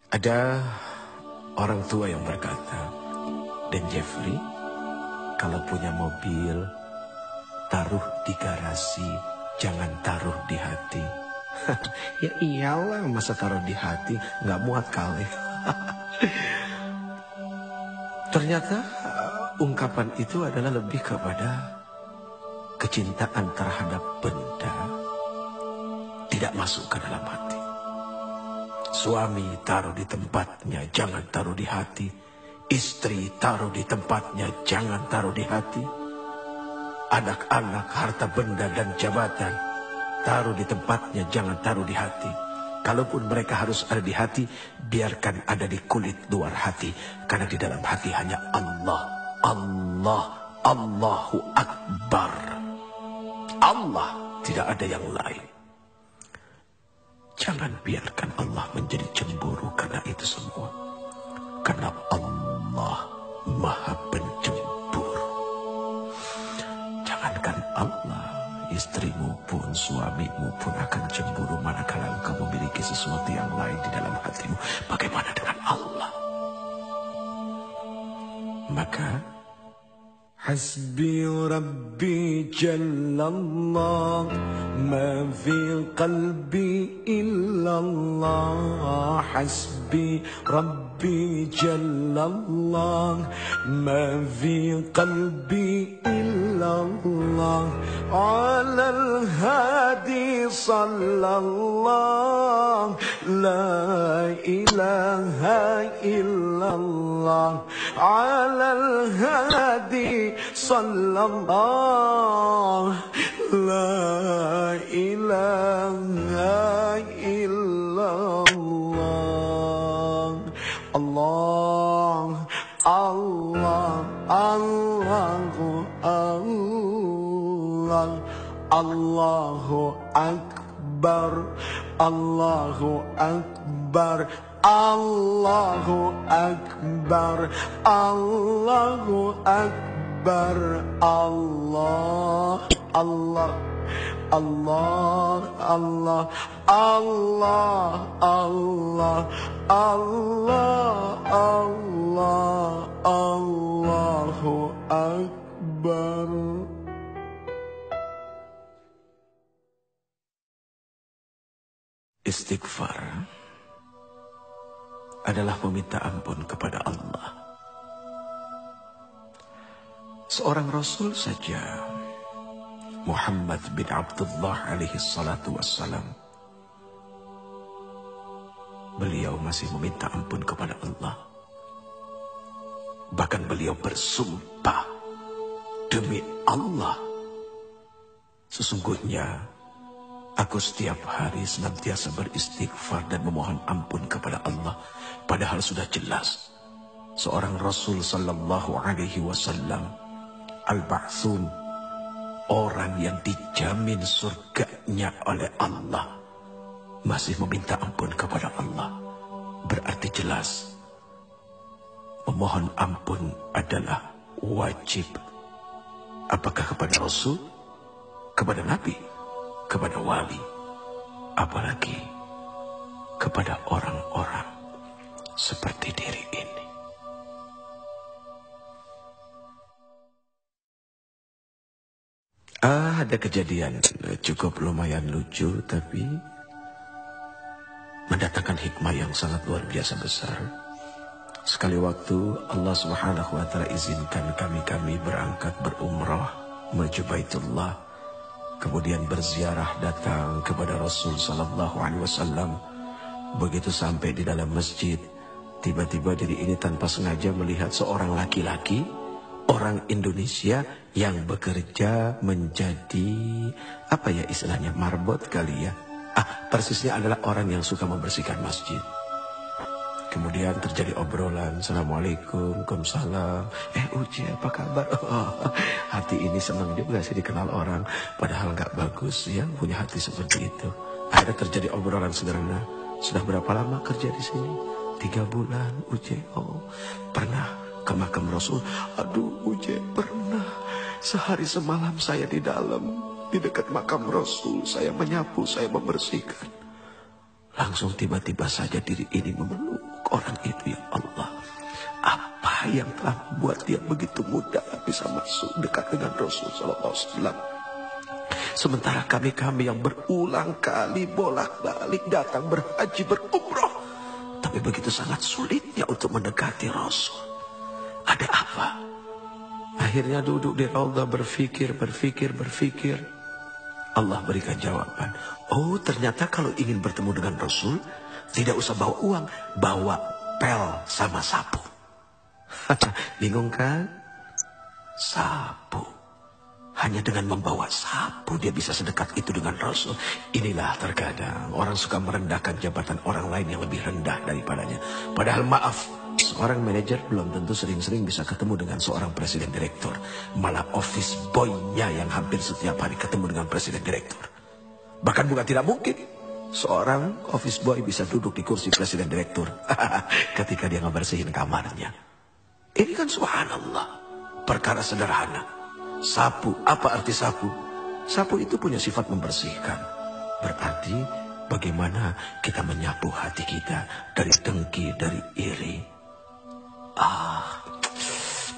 Ada orang tua yang berkata, "Dan Jeffrey, kalau punya mobil, taruh di garasi, jangan taruh di hati." Ya iyalah, masa taruh di hati, nggak muat kali. Ternyata ungkapan itu adalah lebih kepada kecintaan terhadap benda tidak masuk ke dalam hati. Suami taruh di tempatnya, jangan taruh di hati. Istri taruh di tempatnya, jangan taruh di hati. Anak-anak, harta benda dan jabatan taruh di tempatnya, jangan taruh di hati. Kalaupun mereka harus ada di hati, biarkan ada di kulit luar hati. Karena di dalam hati hanya Allah. Allah, Allahu Akbar. Allah, tidak ada yang lain. Jangan biarkan Allah menjadi cemburu karena itu semua. Karena Allah Maha Pencemburu. Jangankan Allah, istrimu pun, suamimu pun akan cemburu manakala engkau memiliki sesuatu yang lain di dalam hatimu. Bagaimana dengan Allah? Maka حسبي ربي جل الله ما في قلبي إلا الله حسبي ربي جل الله ما في قلبي إلا الله على الهادي صلى الله لا إله إلا الله على الهادي صلى الله لا إله إلا الله الله الله الله الله الله أكبر الله أكبر الله أكبر الله أكبر الله الله الله الله الله الله الله الله الله أكبر. Istighfar adalah meminta ampun kepada Allah. Seorang Rasul saja, Muhammad bin Abdullah alaihi salatu wassalam, beliau masih meminta ampun kepada Allah. Bahkan beliau bersumpah, demi Allah, sesungguhnya aku setiap hari senantiasa beristighfar dan memohon ampun kepada Allah. Padahal sudah jelas seorang Rasul sallallahu alaihi wasallam, al-ba'thun, orang yang dijamin surganya oleh Allah, masih meminta ampun kepada Allah. Berarti jelas memohon ampun adalah wajib. Apakah kepada Rasul, kepada Nabi, kepada wali, apalagi kepada orang-orang seperti diri ini. Ada kejadian cukup lumayan lucu, tapi mendatangkan hikmah yang sangat luar biasa besar. Sekali waktu Allah Subhanahu wa Ta'ala izinkan kami berangkat berumrah menuju Baitullah. Kemudian berziarah datang kepada Rasul sallallahu alaihi wasallam. Begitu sampai di dalam masjid, tiba-tiba diri ini tanpa sengaja melihat seorang laki-laki, orang Indonesia yang bekerja menjadi, apa ya istilahnya, marbot kali ya. Persisnya adalah orang yang suka membersihkan masjid. Kemudian terjadi obrolan, Assalamualaikum, Waalaikumsalam. Uci apa kabar? Hati ini senang juga sih dikenal orang. Padahal nggak bagus ya punya hati seperti itu. Ada terjadi obrolan sederhana. Sudah berapa lama kerja di sini? 3 bulan, Uci. Oh, pernah ke makam Rasul? Aduh, Uci, pernah. Sehari semalam saya di dalam, di dekat makam Rasul. Saya menyapu, saya membersihkan. Langsung tiba-tiba saja diri ini memeluk orang itu ya Allah? Apa yang telah membuat dia begitu mudah bisa masuk dekat dengan Rasul sallallahu alaihi wasallam? Sementara kami yang berulang kali bolak-balik datang berhaji berumrah, tapi begitu sangat sulitnya untuk mendekati Rasul. Ada apa? Akhirnya duduk di raudhah berpikir. Allah berikan jawaban. Oh, ternyata kalau ingin bertemu dengan Rasul, tidak usah bawa uang, bawa pel sama sapu. Bingung kan? Sapu. Hanya dengan membawa sapu dia bisa sedekat itu dengan Rasul. Inilah terkadang orang suka merendahkan jabatan orang lain yang lebih rendah daripadanya. Padahal maaf, seorang manajer belum tentu sering-sering bisa ketemu dengan seorang presiden direktur. Malah office boy-nya yang hampir setiap hari ketemu dengan presiden direktur. Bahkan bukan tidak mungkin seorang office boy bisa duduk di kursi presiden direktur ketika dia ngebersihin kamarnya. Ini kan subhanallah, perkara sederhana. Sapu, apa arti sapu? Sapu itu punya sifat membersihkan. Berarti bagaimana kita menyapu hati kita dari dengki, dari iri.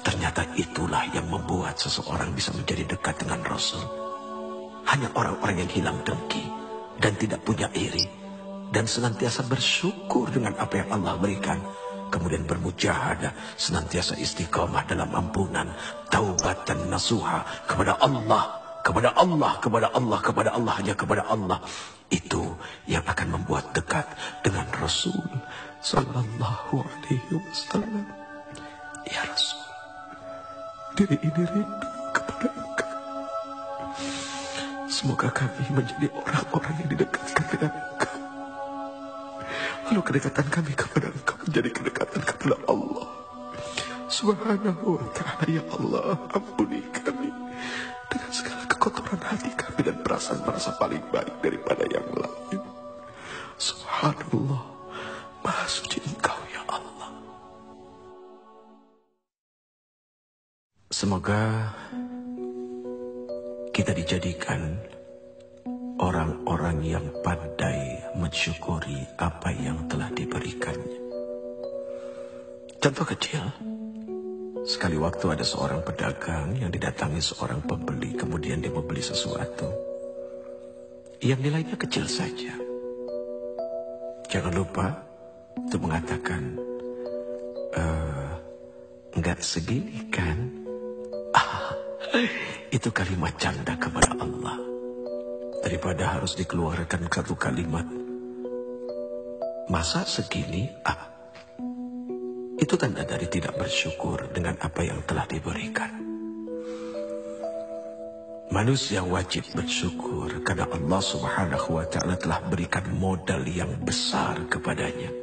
Ternyata itulah yang membuat seseorang bisa menjadi dekat dengan Rasul. Hanya orang-orang yang hilang dengki dan tidak punya iri, dan senantiasa bersyukur dengan apa yang Allah berikan. Kemudian bermujahadah, senantiasa istiqamah dalam ampunan, taubat dan nasuha kepada Allah, hanya kepada Allah. Itu yang akan membuat dekat dengan Rasul sallallahu alaihi wasallam. Ya Rasul, diri ini rindu kepada Engkau. Semoga kami menjadi orang-orang yang didekatkan dengan Engkau. Lalu kedekatan kami kepada Engkau menjadi kedekatan kepada Allah Subhanahu wa ta'ala. Ya Allah, ampuni kami dengan segala kekotoran hati kami dan perasaan-perasaan paling baik daripada yang lain. Subhanallah, Maha Suci Engkau ya Allah. Semoga kita dijadikan orang-orang yang pandai mensyukuri apa yang telah diberikannya. Contoh kecil, sekali waktu ada seorang pedagang yang didatangi seorang pembeli, kemudian dia membeli sesuatu yang nilainya kecil saja. Jangan lupa untuk mengatakan, enggak segini kan? Itu kalimat canda kepada Allah. Daripada harus dikeluarkan satu kalimat, masa segini? Itu tanda dari tidak bersyukur dengan apa yang telah diberikan. Manusia wajib bersyukur karena Allah Subhanahu wa ta'ala telah berikan modal yang besar kepadanya.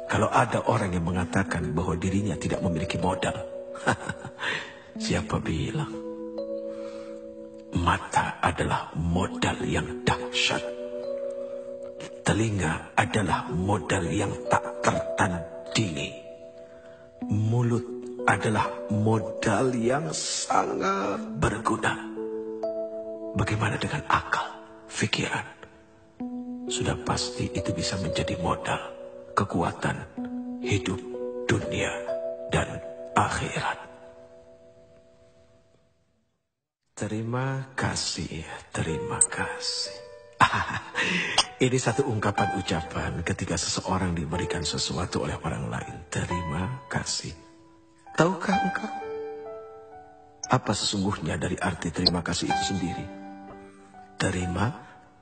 Kalau ada orang yang mengatakan bahwa dirinya tidak memiliki modal, siapa bilang? Mata adalah modal yang dahsyat. Telinga adalah modal yang tak tertandingi. Mulut adalah modal yang sangat berguna. Bagaimana dengan akal, fikiran? Sudah pasti itu bisa menjadi modal kekuatan hidup dunia dan akhirat. Terima kasih, terima kasih. Ini satu ungkapan ucapan ketika seseorang diberikan sesuatu oleh orang lain. Terima kasih. Tahukah engkau apa sesungguhnya dari arti terima kasih itu sendiri? Terima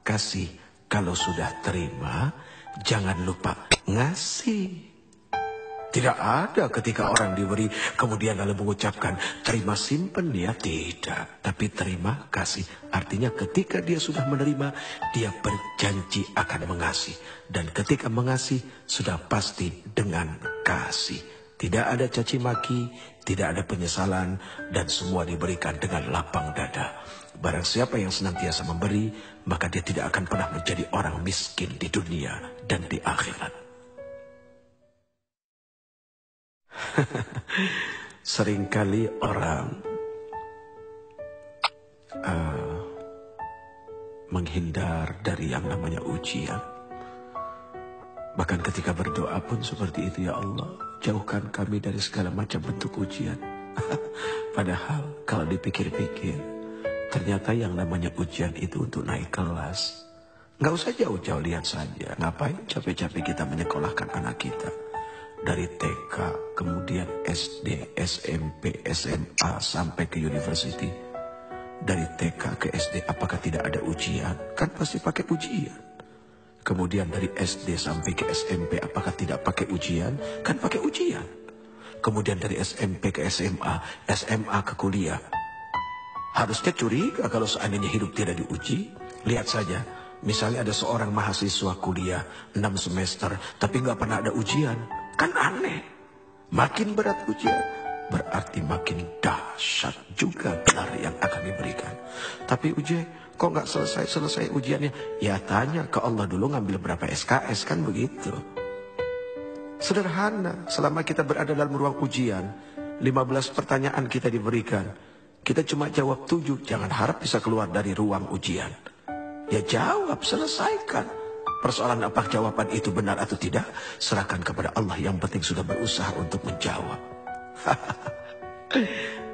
kasih. Kalau sudah terima, jangan lupa ngasih. Tidak ada ketika orang diberi kemudian lalu mengucapkan terima simpen dia, tidak. Tapi terima kasih artinya ketika dia sudah menerima, dia berjanji akan mengasihi. Dan ketika mengasihi sudah pasti dengan kasih. Tidak ada caci maki, tidak ada penyesalan, dan semua diberikan dengan lapang dada. Barang siapa yang senantiasa memberi, maka dia tidak akan pernah menjadi orang miskin di dunia dan di akhirat. Seringkali orang menghindar dari yang namanya ujian. Bahkan ketika berdoa pun seperti itu, ya Allah, jauhkan kami dari segala macam bentuk ujian. Padahal kalau dipikir-pikir, ternyata yang namanya ujian itu untuk naik kelas. Nggak usah jauh-jauh, lihat saja. Ngapain capek-capek kita menyekolahkan anak kita. Dari TK, kemudian SD, SMP, SMA, sampai ke university. Dari TK ke SD, apakah tidak ada ujian? Kan pasti pakai ujian. Kemudian dari SD sampai ke SMP, apakah tidak pakai ujian? Kan pakai ujian. Kemudian dari SMP ke SMA, SMA ke kuliah. Harusnya curiga kalau seandainya hidup tidak diuji. Lihat saja, misalnya ada seorang mahasiswa kuliah 6 semester, tapi nggak pernah ada ujian. Kan aneh. Makin berat ujian, berarti makin dahsyat juga gelar yang akan diberikan. Tapi ujian, kok nggak selesai ujiannya? Ya tanya ke Allah dulu, ngambil berapa SKS, kan begitu. Sederhana, selama kita berada dalam ruang ujian, 15 pertanyaan kita diberikan. Kita cuma jawab 7, jangan harap bisa keluar dari ruang ujian. Ya jawab, selesaikan. Persoalan apa jawaban itu benar atau tidak, serahkan kepada Allah, yang penting sudah berusaha untuk menjawab.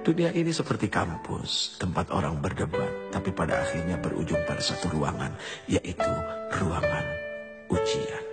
Dunia ini seperti kampus, tempat orang berdebat, tapi pada akhirnya berujung pada satu ruangan, yaitu ruangan ujian.